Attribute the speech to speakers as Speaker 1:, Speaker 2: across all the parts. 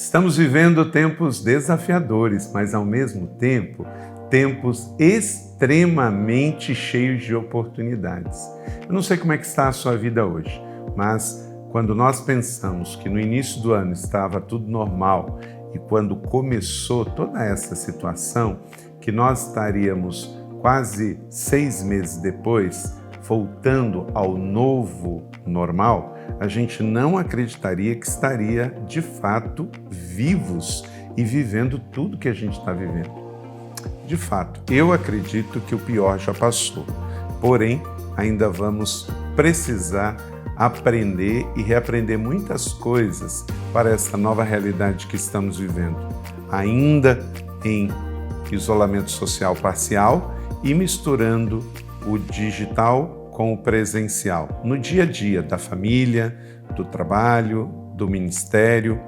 Speaker 1: Estamos vivendo tempos desafiadores, mas ao mesmo tempo, tempos extremamente cheios de oportunidades. Eu não sei como é que está a sua vida hoje, mas quando nós pensamos que no início do ano estava tudo normal e quando começou toda essa situação, que nós estaríamos quase 6 meses depois voltando ao novo normal, a gente não acreditaria que estaria de fato vivos e vivendo tudo que a gente está vivendo. De fato, eu acredito que o pior já passou, porém ainda vamos precisar aprender e reaprender muitas coisas para essa nova realidade que estamos vivendo, ainda em isolamento social parcial e misturando o digital com o presencial, no dia a dia da família, do trabalho, do ministério,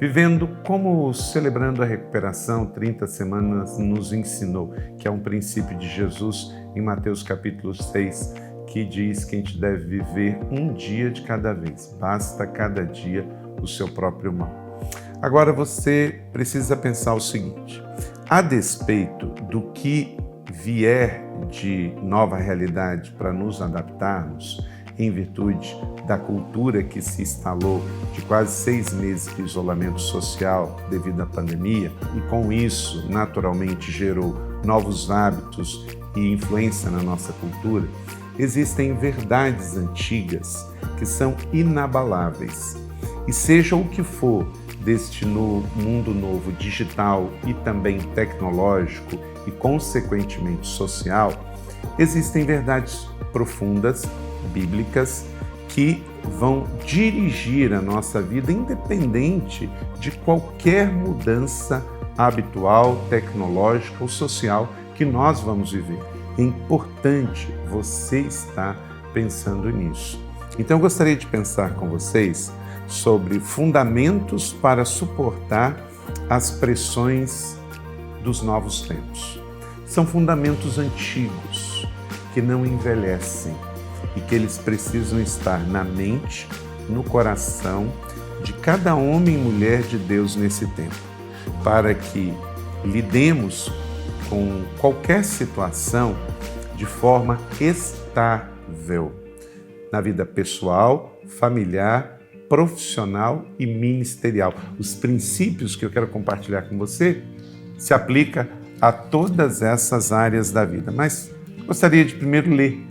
Speaker 1: vivendo como celebrando a recuperação 30 semanas nos ensinou, que é um princípio de Jesus em Mateus capítulo 6, que diz que a gente deve viver um dia de cada vez, basta cada dia o seu próprio mal. Agora você precisa pensar o seguinte, a despeito do que vier de nova realidade para nos adaptarmos, em virtude da cultura que se instalou de quase 6 meses de isolamento social devido à pandemia, e com isso, naturalmente, gerou novos hábitos e influência na nossa cultura, existem verdades antigas que são inabaláveis. E seja o que for deste mundo novo digital e também tecnológico e, consequentemente, social, existem verdades profundas, bíblicas, que vão dirigir a nossa vida independente de qualquer mudança habitual, tecnológica ou social que nós vamos viver. É importante você estar pensando nisso. Então, eu gostaria de pensar com vocês sobre fundamentos para suportar as pressões dos novos tempos. São fundamentos antigos que não envelhecem e que eles precisam estar na mente, no coração de cada homem e mulher de Deus nesse tempo, para que lidemos com qualquer situação de forma estável, na vida pessoal, familiar, profissional e ministerial. Os princípios que eu quero compartilhar com você se aplicam a todas essas áreas da vida. Mas gostaria de primeiro ler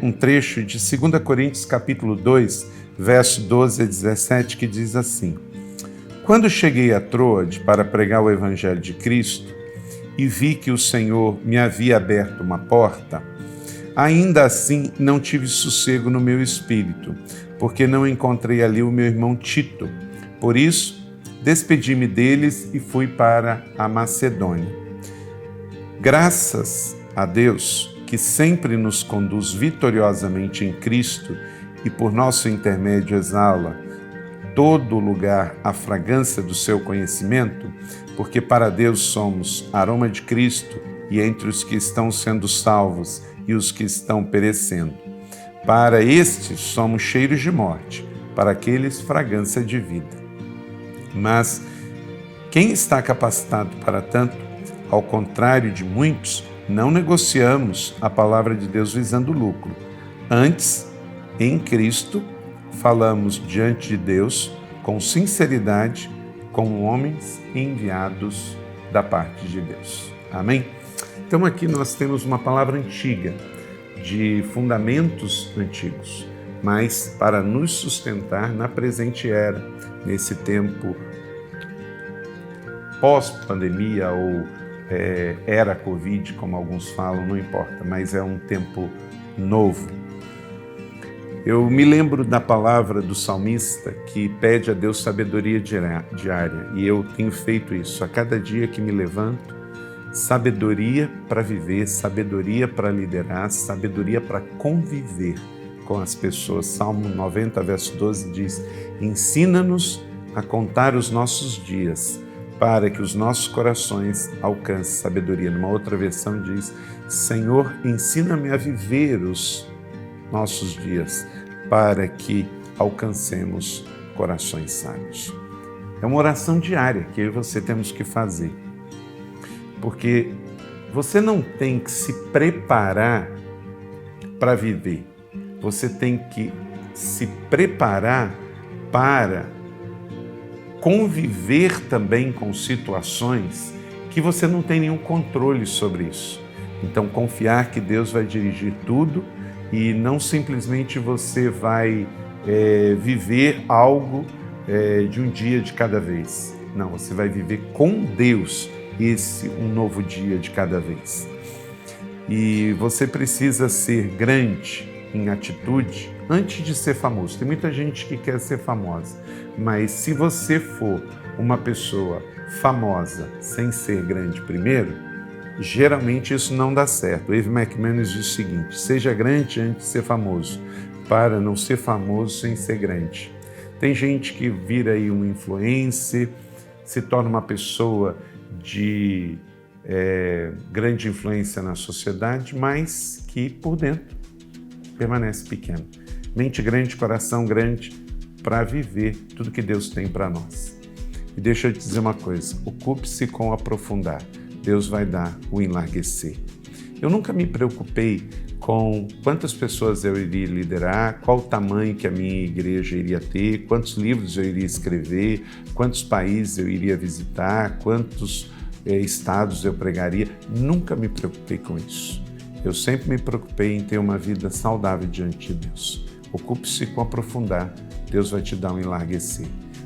Speaker 1: um trecho de 2 Coríntios capítulo 2, verso 12 a 17, que diz assim: Quando cheguei a Troade para pregar o evangelho de Cristo e vi que o Senhor me havia aberto uma porta, ainda assim não tive sossego no meu espírito, porque não encontrei ali o meu irmão Tito. Por isso, despedi-me deles e fui para a Macedônia. Graças a Deus, que sempre nos conduz vitoriosamente em Cristo e por nosso intermédio exala todo lugar a fragrância do seu conhecimento, porque para Deus somos aroma de Cristo e entre os que estão sendo salvos e os que estão perecendo. Para estes somos cheiros de morte, para aqueles fragrância de vida. Mas quem está capacitado para tanto? Ao contrário de muitos, não negociamos a palavra de Deus visando lucro. Antes, em Cristo, falamos diante de Deus com sinceridade, como homens enviados da parte de Deus. Amém? Então aqui nós temos uma palavra antiga, de fundamentos antigos, mas para nos sustentar na presente era, nesse tempo pós-pandemia ou era Covid, como alguns falam, não importa, mas é um tempo novo. Eu me lembro da palavra do salmista que pede a Deus sabedoria diária, e eu tenho feito isso a cada dia que me levanto, sabedoria para viver, sabedoria para liderar, sabedoria para conviver com as pessoas. Salmo 90, verso 12 diz: ensina-nos a contar os nossos dias, para que os nossos corações alcancem sabedoria. Numa outra versão diz: Senhor, ensina-me a viver os nossos dias, para que alcancemos corações sábios. É uma oração diária que eu e você temos que fazer. Porque você não tem que se preparar para viver. Você tem que se preparar para conviver também com situações que você não tem nenhum controle sobre isso. Então, confiar que Deus vai dirigir tudo e não simplesmente você vai viver algo de um dia de cada vez. Não, você vai viver com Deus um novo dia de cada vez. E você precisa ser grande em atitude antes de ser famoso. Tem muita gente que quer ser famosa, mas se você for uma pessoa famosa sem ser grande primeiro, geralmente isso não dá certo. O Eve McManus diz o seguinte: seja grande antes de ser famoso, para não ser famoso sem ser grande. Tem gente que vira aí um influencer, se torna uma pessoa de grande influência na sociedade, mas que por dentro permanece pequeno. Mente grande, coração grande, para viver tudo que Deus tem para nós. E deixa eu te dizer uma coisa, ocupe-se com aprofundar. Deus vai dar o enlarguecer. Eu nunca me preocupei com quantas pessoas eu iria liderar, qual o tamanho que a minha igreja iria ter, quantos livros eu iria escrever, quantos países eu iria visitar, quantos estados eu pregaria. Nunca me preocupei com isso. Eu sempre me preocupei em ter uma vida saudável diante de Deus. Ocupe-se com aprofundar, Deus vai te dar um enlarguecer.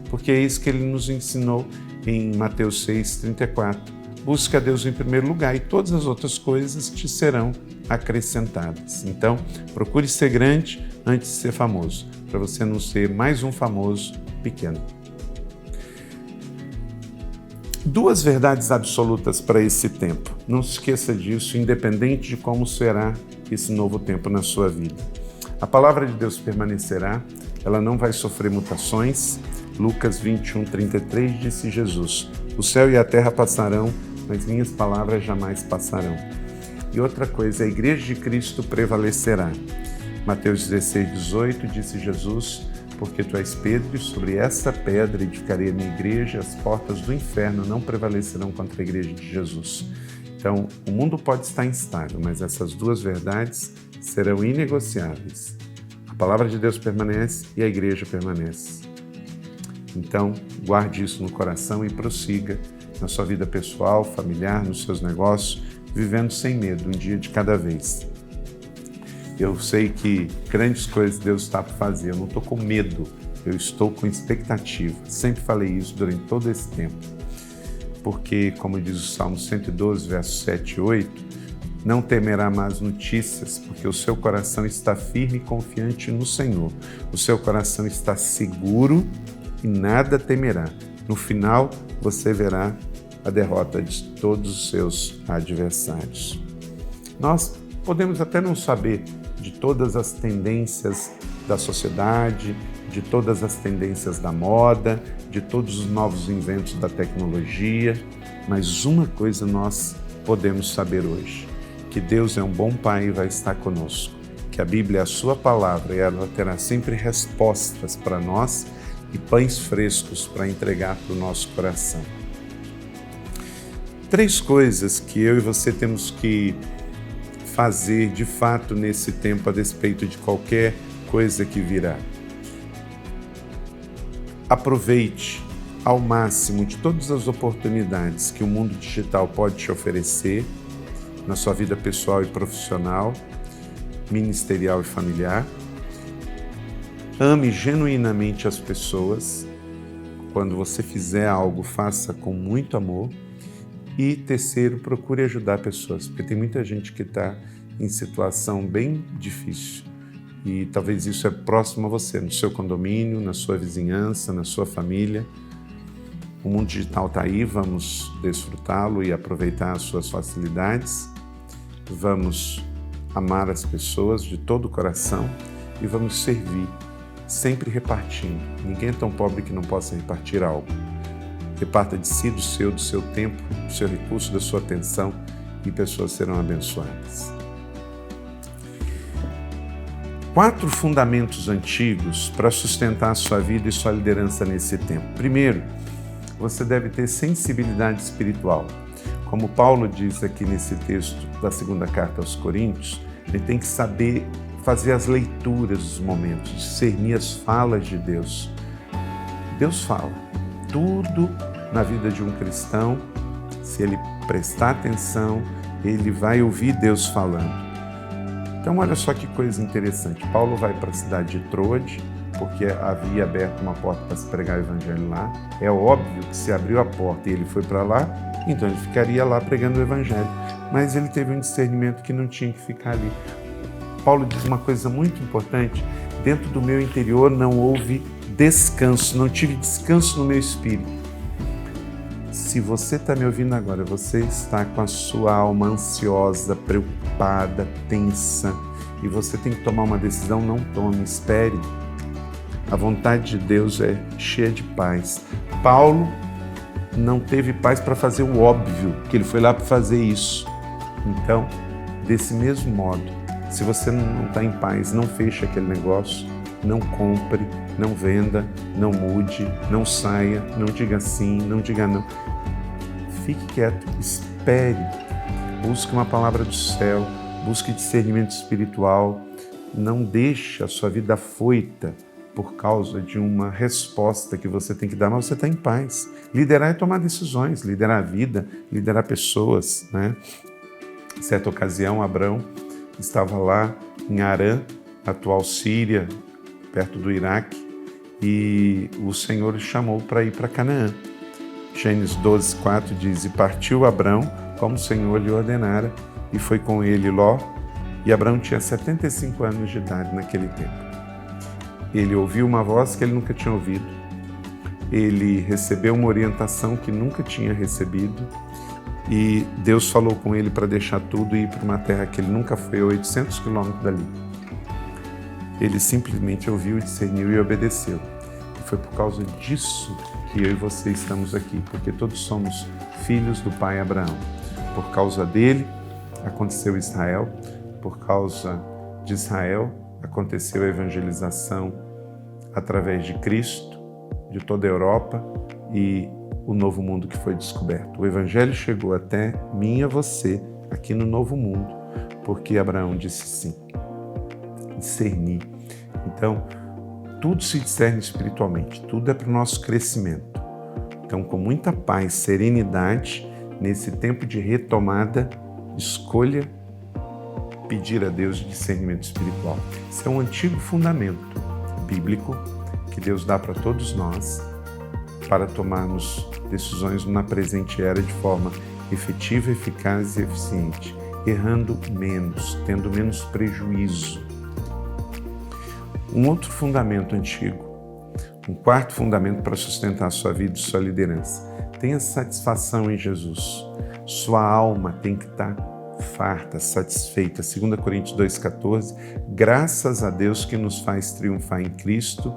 Speaker 1: Porque é isso que Ele nos ensinou em Mateus 6,34. Busca a Deus em primeiro lugar e todas as outras coisas te serão acrescentadas. Então, procure ser grande antes de ser famoso, para você não ser mais um famoso pequeno. Duas verdades absolutas para esse tempo. Não se esqueça disso, independente de como será esse novo tempo na sua vida. A palavra de Deus permanecerá, ela não vai sofrer mutações. Lucas 21:33 disse Jesus: o céu e a terra passarão, mas minhas palavras jamais passarão. E outra coisa, a igreja de Cristo prevalecerá. Mateus 16:18 disse Jesus: porque tu és Pedro, e sobre essa pedra edificarei a minha igreja, as portas do inferno não prevalecerão contra a igreja de Jesus. Então, o mundo pode estar instável, mas essas duas verdades serão inegociáveis. A palavra de Deus permanece e a igreja permanece. Então, guarde isso no coração e prossiga na sua vida pessoal, familiar, nos seus negócios, vivendo sem medo, um dia de cada vez. Eu sei que grandes coisas Deus está por fazer, eu não estou com medo, eu estou com expectativa. Sempre falei isso durante todo esse tempo. Porque, como diz o Salmo 112, versos 7 e 8, não temerá más notícias, porque o seu coração está firme e confiante no Senhor. O seu coração está seguro e nada temerá. No final, você verá a derrota de todos os seus adversários. Nós podemos até não saber de todas as tendências da sociedade, de todas as tendências da moda, de todos os novos inventos da tecnologia, mas uma coisa nós podemos saber hoje, que Deus é um bom Pai e vai estar conosco, que a Bíblia é a sua palavra e ela terá sempre respostas para nós e pães frescos para entregar para o nosso coração. 3 coisas que eu e você temos que fazer de fato nesse tempo a despeito de qualquer coisa que virá. Aproveite ao máximo de todas as oportunidades que o mundo digital pode te oferecer na sua vida pessoal e profissional, ministerial e familiar. Ame genuinamente as pessoas. Quando você fizer algo, faça com muito amor. E terceiro, procure ajudar pessoas, porque tem muita gente que está em situação bem difícil e talvez isso é próximo a você, no seu condomínio, na sua vizinhança, na sua família. O mundo digital está aí, vamos desfrutá-lo e aproveitar as suas facilidades. Vamos amar as pessoas de todo o coração e vamos servir, sempre repartindo. Ninguém é tão pobre que não possa repartir algo. Reparta de si, do seu tempo, do seu recurso, da sua atenção e pessoas serão abençoadas. 4 fundamentos antigos para sustentar a sua vida e sua liderança nesse tempo. Primeiro, você deve ter sensibilidade espiritual. Como Paulo diz aqui nesse texto da segunda carta aos Coríntios, ele tem que saber fazer as leituras dos momentos, discernir as falas de Deus. Deus fala. Tudo na vida de um cristão, se ele prestar atenção, ele vai ouvir Deus falando. Então, olha só que coisa interessante. Paulo vai para a cidade de Troade, porque havia aberto uma porta para se pregar o evangelho lá. É óbvio que se abriu a porta e ele foi para lá, então ele ficaria lá pregando o evangelho. Mas ele teve um discernimento que não tinha que ficar ali. Paulo diz uma coisa muito importante: dentro do meu interior não houve descanso, não tive descanso no meu espírito. Se você está me ouvindo agora, você está com a sua alma ansiosa, preocupada, tensa, e você tem que tomar uma decisão, não tome, espere. A vontade de Deus é cheia de paz. Paulo não teve paz para fazer o óbvio, que ele foi lá para fazer isso. Então, desse mesmo modo, se você não está em paz, não feche aquele negócio, não compre, não venda, não mude, não saia, não diga sim, não diga não. Fique quieto, espere, busque uma palavra do céu, busque discernimento espiritual, não deixe a sua vida afoita por causa de uma resposta que você tem que dar, mas você está em paz. Liderar é tomar decisões, liderar a vida, liderar pessoas, né? Em certa ocasião, Abrão estava lá em Harã, atual Síria, perto do Iraque, e o Senhor o chamou para ir para Canaã. Gênesis 12:4 diz: E partiu Abrão, como o Senhor lhe ordenara, e foi com ele Ló, e Abrão tinha 75 anos de idade naquele tempo. Ele ouviu uma voz que ele nunca tinha ouvido, ele recebeu uma orientação que nunca tinha recebido, e Deus falou com ele para deixar tudo e ir para uma terra que ele nunca foi, a 800 quilômetros dali. Ele simplesmente ouviu, discerniu e obedeceu. E foi por causa disso que eu e você estamos aqui, porque todos somos filhos do pai Abraão. Por causa dele aconteceu Israel, por causa de Israel aconteceu a evangelização através de Cristo, de toda a Europa e o novo mundo que foi descoberto. O evangelho chegou até mim e a você aqui no novo mundo, porque Abraão disse sim. Discernir. Então, tudo se discerne espiritualmente, tudo é para o nosso crescimento. Então, com muita paz, serenidade, nesse tempo de retomada, escolha pedir a Deus discernimento espiritual. Esse é um antigo fundamento bíblico que Deus dá para todos nós para tomarmos decisões na presente era de forma efetiva, eficaz e eficiente, errando menos, tendo menos prejuízo. Um outro fundamento antigo, um quarto fundamento para sustentar a sua vida e sua liderança. Tenha satisfação em Jesus. Sua alma tem que estar farta, satisfeita. 2 Coríntios 2,14. Graças a Deus que nos faz triunfar em Cristo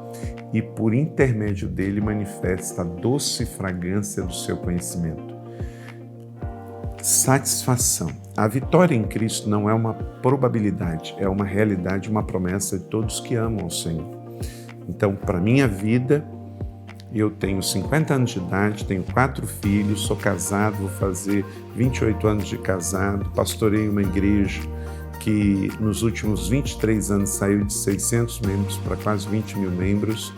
Speaker 1: e por intermédio dele manifesta a doce fragrância do seu conhecimento. Satisfação. A vitória em Cristo não é uma probabilidade, é uma realidade, uma promessa de todos que amam o Senhor. Então, para minha vida, eu tenho 50 anos de idade, tenho 4 filhos, sou casado, vou fazer 28 anos de casado, pastorei uma igreja que nos últimos 23 anos saiu de 600 membros para quase 20 mil membros.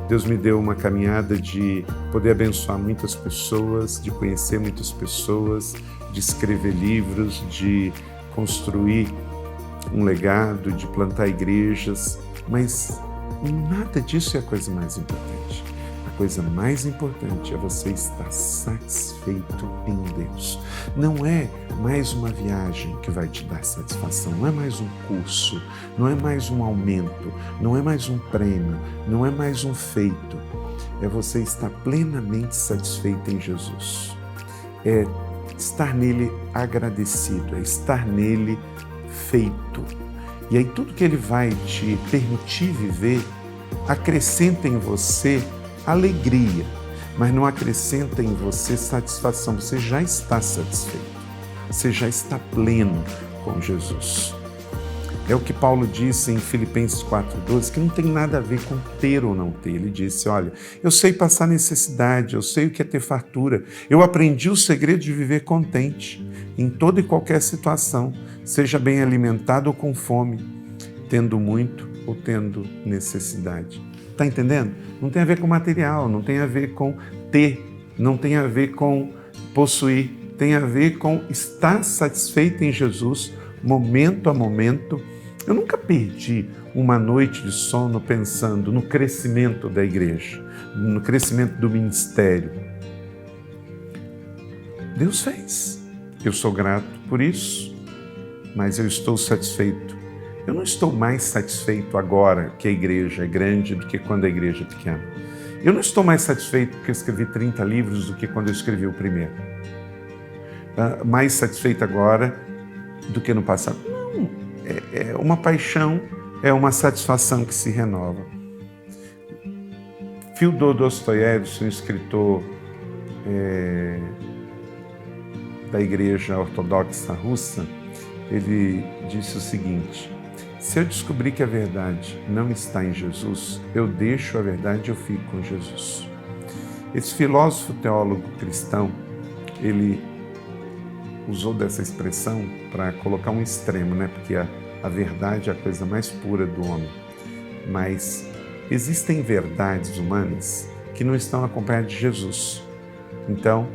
Speaker 1: Deus me deu uma caminhada de poder abençoar muitas pessoas, de conhecer muitas pessoas, de escrever livros, de construir um legado, de plantar igrejas, mas nada disso é a coisa mais importante. A coisa mais importante é você estar satisfeito em Deus. Não é mais uma viagem que vai te dar satisfação, não é mais um curso, não é mais um aumento, não é mais um prêmio, não é mais um feito. É você estar plenamente satisfeito em Jesus. É estar nele agradecido, é estar nele feito. E aí tudo que ele vai te permitir viver acrescenta em você alegria, mas não acrescenta em você satisfação. Você já está satisfeito, você já está pleno com Jesus. É o que Paulo disse em Filipenses 4,12, que não tem nada a ver com ter ou não ter. Ele disse, olha, eu sei passar necessidade, eu sei o que é ter fartura, eu aprendi o segredo de viver contente em toda e qualquer situação, seja bem alimentado ou com fome, tendo muito ou tendo necessidade. Está entendendo? Não tem a ver com material, não tem a ver com ter, não tem a ver com possuir, tem a ver com estar satisfeito em Jesus, momento a momento. Eu nunca perdi uma noite de sono pensando no crescimento da igreja, no crescimento do ministério. Deus fez. Eu sou grato por isso, mas eu estou satisfeito. Eu não estou mais satisfeito agora que a igreja é grande do que quando a igreja é pequena. Eu não estou mais satisfeito porque eu escrevi 30 livros do que quando eu escrevi o primeiro. Mais satisfeito agora do que no passado. Não, é uma paixão, é uma satisfação que se renova. Fyodor Dostoiévski, um escritor da Igreja Ortodoxa Russa, ele disse o seguinte: se eu descobrir que a verdade não está em Jesus, eu deixo a verdade e eu fico com Jesus. Esse filósofo teólogo cristão, ele usou dessa expressão para colocar um extremo, né? Porque a verdade é a coisa mais pura do homem. Mas existem verdades humanas que não estão acompanhadas de Jesus. Então,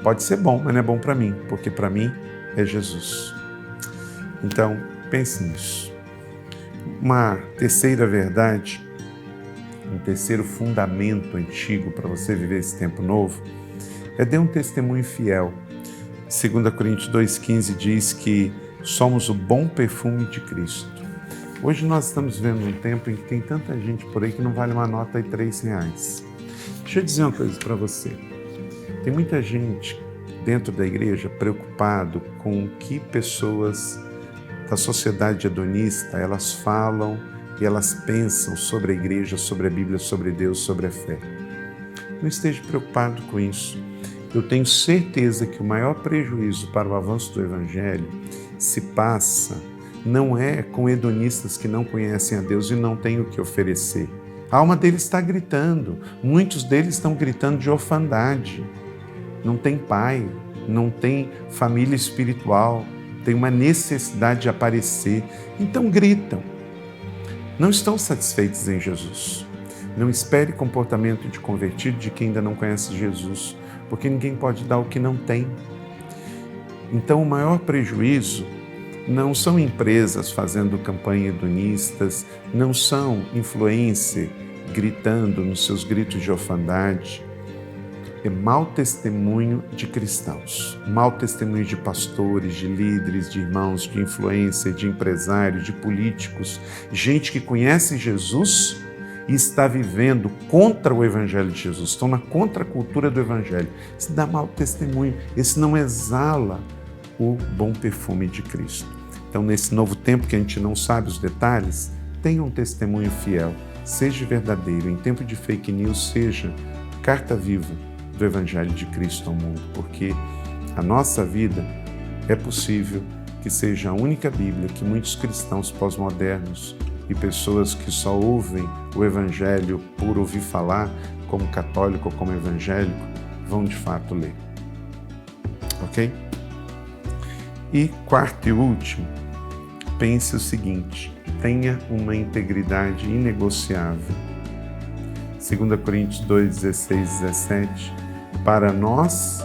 Speaker 1: pode ser bom, mas não é bom para mim, porque para mim é Jesus. Então, pense nisso. Uma terceira verdade, um terceiro fundamento antigo para você viver esse tempo novo, é dar um testemunho fiel. 2 Coríntios 2,15 diz que somos o bom perfume de Cristo. Hoje nós estamos vendo um tempo em que tem tanta gente por aí que não vale uma nota de R$3. Deixa eu dizer uma coisa para você. Tem muita gente dentro da igreja preocupado com o que pessoas da sociedade hedonista elas falam e elas pensam sobre a igreja, sobre a Bíblia, sobre Deus, sobre a fé. Não esteja preocupado com isso. Eu tenho certeza que o maior prejuízo para o avanço do Evangelho se passa não é com hedonistas que não conhecem a Deus e não têm o que oferecer. A alma deles está gritando, muitos deles estão gritando de orfandade. Não tem pai, não tem família espiritual, tem uma necessidade de aparecer, então gritam. Não estão satisfeitos em Jesus. Não espere comportamento de convertido de quem ainda não conhece Jesus, porque ninguém pode dar o que não tem. Então, o maior prejuízo não são empresas fazendo campanha hedonistas, não são influencers gritando nos seus gritos de orfandade. É mau testemunho de cristãos, mau testemunho de pastores, de líderes, de irmãos, de influencers, de empresários, de políticos, gente que conhece Jesus e está vivendo contra o Evangelho de Jesus, estão na contracultura do Evangelho. Isso dá mau testemunho, esse não exala o bom perfume de Cristo. Então, nesse novo tempo que a gente não sabe os detalhes, tenha um testemunho fiel, seja verdadeiro, em tempo de fake news, seja carta viva do Evangelho de Cristo ao mundo, porque a nossa vida é possível que seja a única Bíblia que muitos cristãos pós-modernos e pessoas que só ouvem o Evangelho por ouvir falar, como católico ou como evangélico, vão de fato ler. Ok? E quarto e último, pense o seguinte: tenha uma integridade inegociável. 2 Coríntios 2, 16, 17, para nós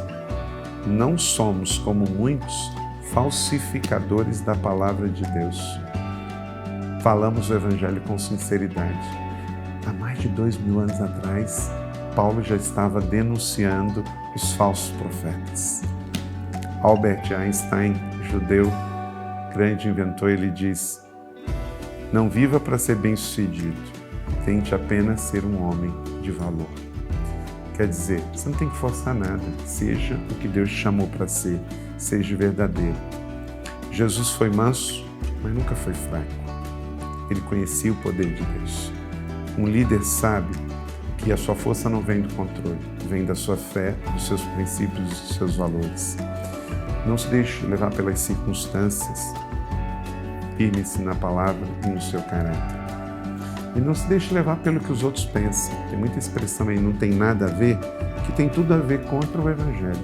Speaker 1: não somos, como muitos, falsificadores da palavra de Deus. Falamos o Evangelho com sinceridade. Há mais de 2000 anos atrás, Paulo já estava denunciando os falsos profetas. Albert Einstein, judeu, grande inventor, ele diz: não viva para ser bem-sucedido, tente apenas ser um homem de valor. Quer dizer, você não tem que forçar nada, seja o que Deus te chamou para ser, seja verdadeiro. Jesus foi manso, mas nunca foi fraco. Ele conhecia o poder de Deus. Um líder sabe que a sua força não vem do controle, vem da sua fé, dos seus princípios, dos seus valores. Não se deixe levar pelas circunstâncias. Firme-se na palavra e no seu caráter. E não se deixe levar pelo que os outros pensam. Tem muita expressão aí, não tem nada a ver, que tem tudo a ver contra o Evangelho.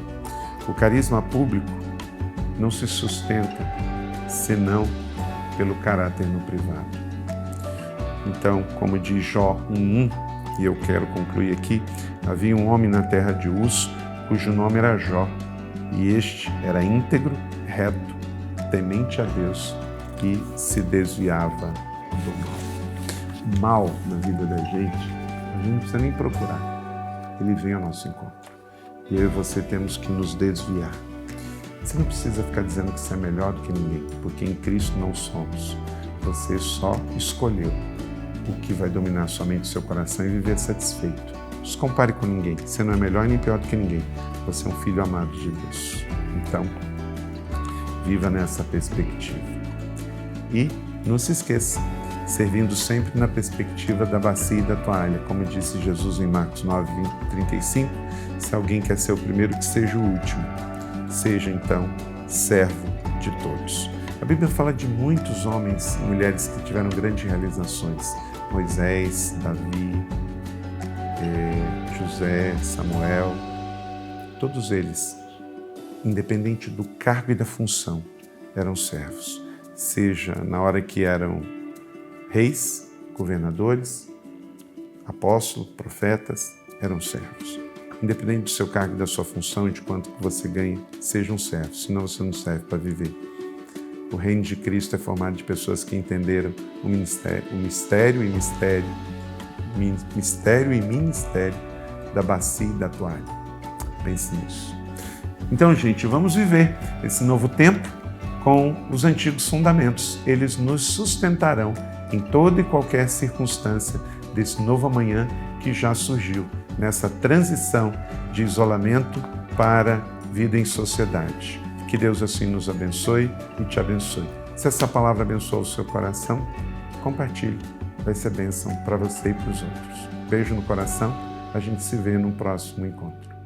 Speaker 1: O carisma público não se sustenta senão pelo caráter no privado. Então, como diz Jó 1:1, e eu quero concluir aqui, havia um homem na terra de Uz, cujo nome era Jó, e este era íntegro, reto, temente a Deus, que se desviava do mal. O mal na vida da gente, a gente não precisa nem procurar. Ele vem ao nosso encontro. E eu e você temos que nos desviar. Você não precisa ficar dizendo que você é melhor do que ninguém, porque em Cristo não somos. Você só escolheu o que vai dominar sua mente e seu coração e viver satisfeito. Não se compare com ninguém. Você não é melhor nem pior do que ninguém. Você é um filho amado de Deus. Então, viva nessa perspectiva. E não se esqueça, servindo sempre na perspectiva da bacia e da toalha. Como disse Jesus em Marcos 9:35, se alguém quer ser o primeiro, que seja o último. Seja, então, servo de todos. A Bíblia fala de muitos homens e mulheres que tiveram grandes realizações. Moisés, Davi, José, Samuel, todos eles, independente do cargo e da função, eram servos. Seja na hora que eram reis, governadores, apóstolos, profetas, eram servos. Independente do seu cargo e da sua função e de quanto que você ganha, seja um servo, senão você não serve para viver. O reino de Cristo é formado de pessoas que entenderam o mistério e ministério da bacia e da toalha. Pense nisso. Então, gente, vamos viver esse novo tempo com os antigos fundamentos. Eles nos sustentarão em toda e qualquer circunstância desse novo amanhã que já surgiu, nessa transição de isolamento para vida em sociedade. Que Deus assim nos abençoe e te abençoe. Se essa palavra abençoou o seu coração, compartilhe. Vai ser bênção para você e para os outros. Beijo no coração. A gente se vê no próximo encontro.